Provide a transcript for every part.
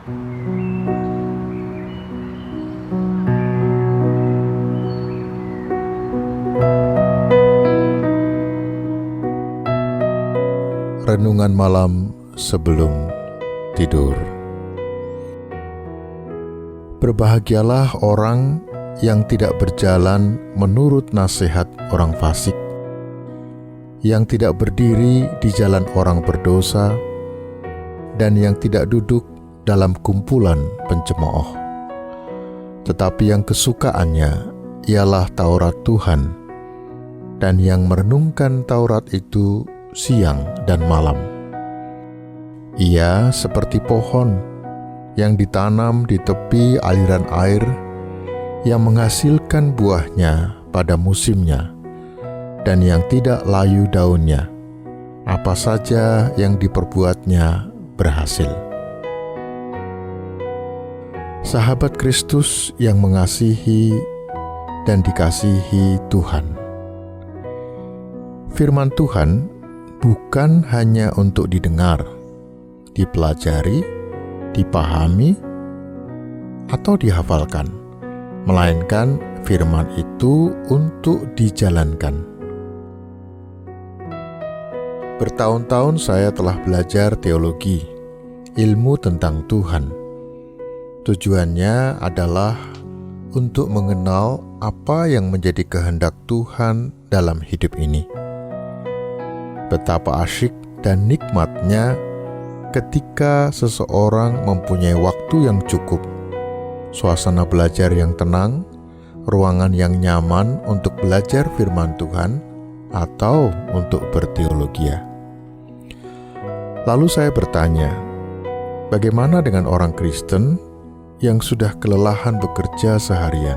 Renungan malam sebelum tidur. Berbahagialah orang yang tidak berjalan menurut nasihat orang fasik, yang tidak berdiri di jalan orang berdosa, dan yang tidak duduk dalam kumpulan pencemooh. Tetapi yang kesukaannya ialah Taurat Tuhan, dan yang merenungkan Taurat itu siang dan malam. Ia seperti pohon yang ditanam di tepi aliran air, yang menghasilkan buahnya pada musimnya, dan yang tidak layu daunnya. Apa saja yang diperbuatnya berhasil. Sahabat Kristus yang mengasihi dan dikasihi Tuhan, firman Tuhan bukan hanya untuk didengar, dipelajari, dipahami, atau dihafalkan, melainkan firman itu untuk dijalankan. Bertahun-tahun saya telah belajar teologi, ilmu tentang Tuhan. Tujuannya adalah untuk mengenal apa yang menjadi kehendak Tuhan dalam hidup ini. Betapa asyik dan nikmatnya ketika seseorang mempunyai waktu yang cukup, suasana belajar yang tenang, ruangan yang nyaman untuk belajar firman Tuhan atau untuk berteologia. Lalu saya bertanya, bagaimana dengan orang Kristen yang sudah kelelahan bekerja seharian?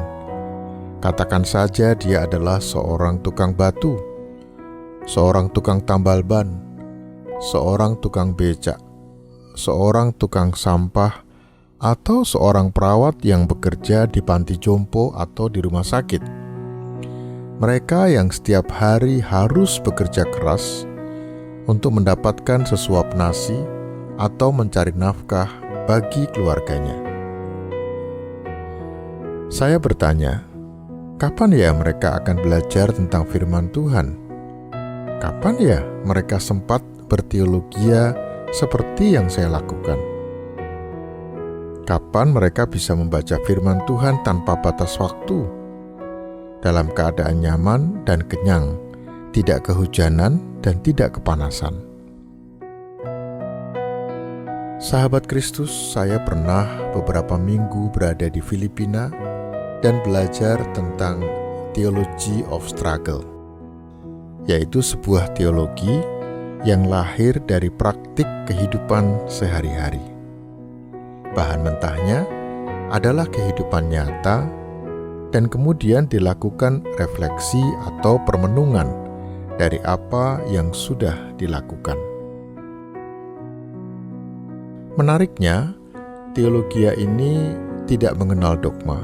Katakan saja dia adalah seorang tukang batu, seorang tukang tambal ban, seorang tukang becak, seorang tukang sampah, atau seorang perawat yang bekerja di panti jompo atau di rumah sakit. Mereka yang setiap hari harus bekerja keras untuk mendapatkan sesuap nasi atau mencari nafkah bagi keluarganya. Saya bertanya, kapan ya mereka akan belajar tentang firman Tuhan? Kapan ya mereka sempat berteologia seperti yang saya lakukan? Kapan mereka bisa membaca firman Tuhan tanpa batas waktu, dalam keadaan nyaman dan kenyang, tidak kehujanan dan tidak kepanasan? Sahabat Kristus, saya pernah beberapa minggu berada di Filipina dan belajar tentang Theology of Struggle, yaitu sebuah teologi yang lahir dari praktik kehidupan sehari-hari. Bahan mentahnya adalah kehidupan nyata dan kemudian dilakukan refleksi atau permenungan dari apa yang sudah dilakukan. Menariknya, teologia ini tidak mengenal dogma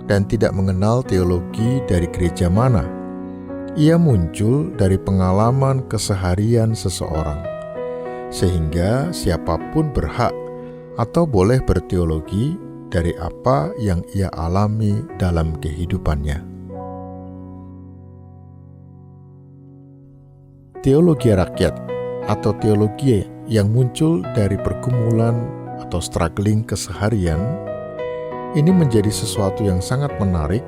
dan tidak mengenal teologi dari gereja mana. Ia muncul dari pengalaman keseharian seseorang, sehingga siapapun berhak atau boleh berteologi dari apa yang ia alami dalam kehidupannya. Teologi rakyat atau teologi yang muncul dari pergumulan atau struggling keseharian ini menjadi sesuatu yang sangat menarik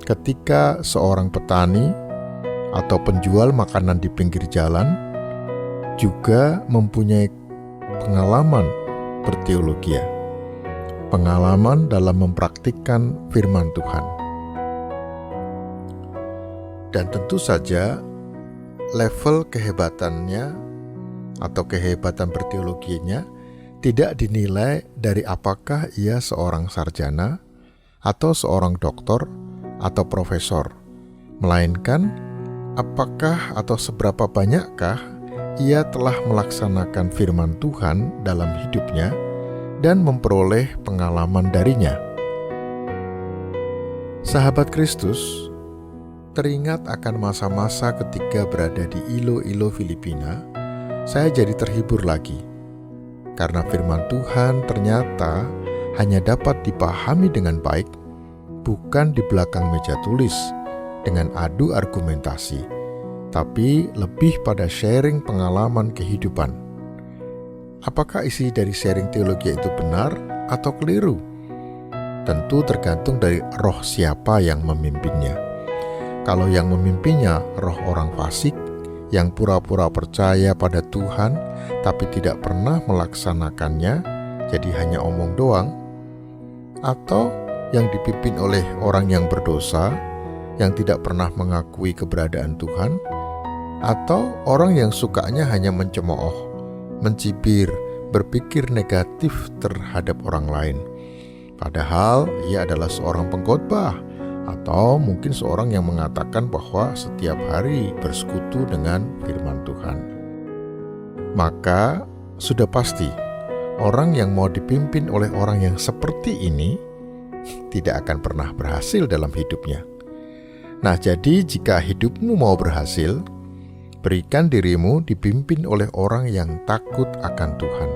ketika seorang petani atau penjual makanan di pinggir jalan juga mempunyai pengalaman berteologia, pengalaman dalam mempraktikkan firman Tuhan. Dan tentu saja level kehebatannya atau kehebatan berteologinya tidak dinilai dari apakah ia seorang sarjana atau seorang doktor atau profesor, melainkan apakah atau seberapa banyakkah ia telah melaksanakan firman Tuhan dalam hidupnya dan memperoleh pengalaman darinya. Sahabat Kristus, teringat akan masa-masa ketika berada di Iloilo, Filipina, saya jadi terhibur lagi. karena firman Tuhan ternyata hanya dapat dipahami dengan baik, bukan di belakang meja tulis dengan adu argumentasi, tapi lebih pada sharing pengalaman kehidupan. Apakah isi dari sharing teologi itu benar atau keliru? Tentu tergantung dari roh siapa yang memimpinnya. Kalau yang memimpinnya roh orang fasik yang pura-pura percaya pada Tuhan tapi tidak pernah melaksanakannya, jadi hanya omong doang, atau yang dipimpin oleh orang yang berdosa yang tidak pernah mengakui keberadaan Tuhan, atau orang yang sukanya hanya mencemooh, mencibir, berpikir negatif terhadap orang lain, padahal ia adalah seorang pengkhotbah, atau mungkin seorang yang mengatakan bahwa setiap hari bersekutu dengan firman Tuhan. Maka sudah pasti orang yang mau dipimpin oleh orang yang seperti ini tidak akan pernah berhasil dalam hidupnya. Nah, jadi jika hidupmu mau berhasil, berikan dirimu dipimpin oleh orang yang takut akan Tuhan,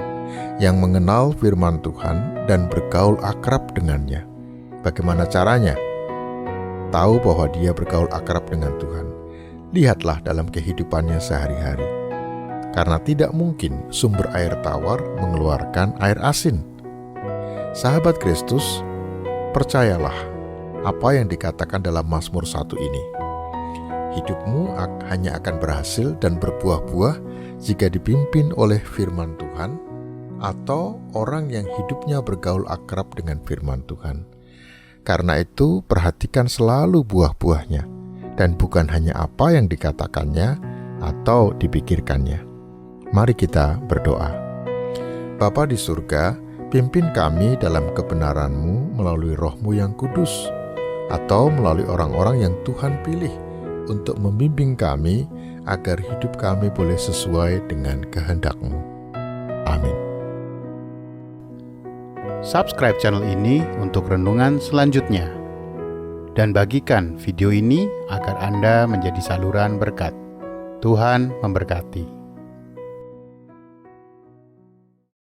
yang mengenal firman Tuhan dan bergaul akrab dengannya. Bagaimana caranya? Tahu bahwa dia bergaul akrab dengan Tuhan. Lihatlah dalam kehidupannya sehari-hari. Karena tidak mungkin sumber air tawar mengeluarkan air asin. Sahabat Kristus, percayalah apa yang dikatakan dalam Mazmur 1 ini. Hidupmu hanya akan berhasil dan berbuah-buah jika dipimpin oleh firman Tuhan atau orang yang hidupnya bergaul akrab dengan firman Tuhan. Karena itu, perhatikan selalu buah-buahnya, dan bukan hanya apa yang dikatakannya atau dipikirkannya. Mari kita berdoa. Bapa di surga, pimpin kami dalam kebenaran-Mu melalui Roh-Mu yang kudus, atau melalui orang-orang yang Tuhan pilih untuk membimbing kami agar hidup kami boleh sesuai dengan kehendak-Mu. Amin. Subscribe channel ini untuk renungan selanjutnya. Dan bagikan video ini agar Anda menjadi saluran berkat. Tuhan memberkati.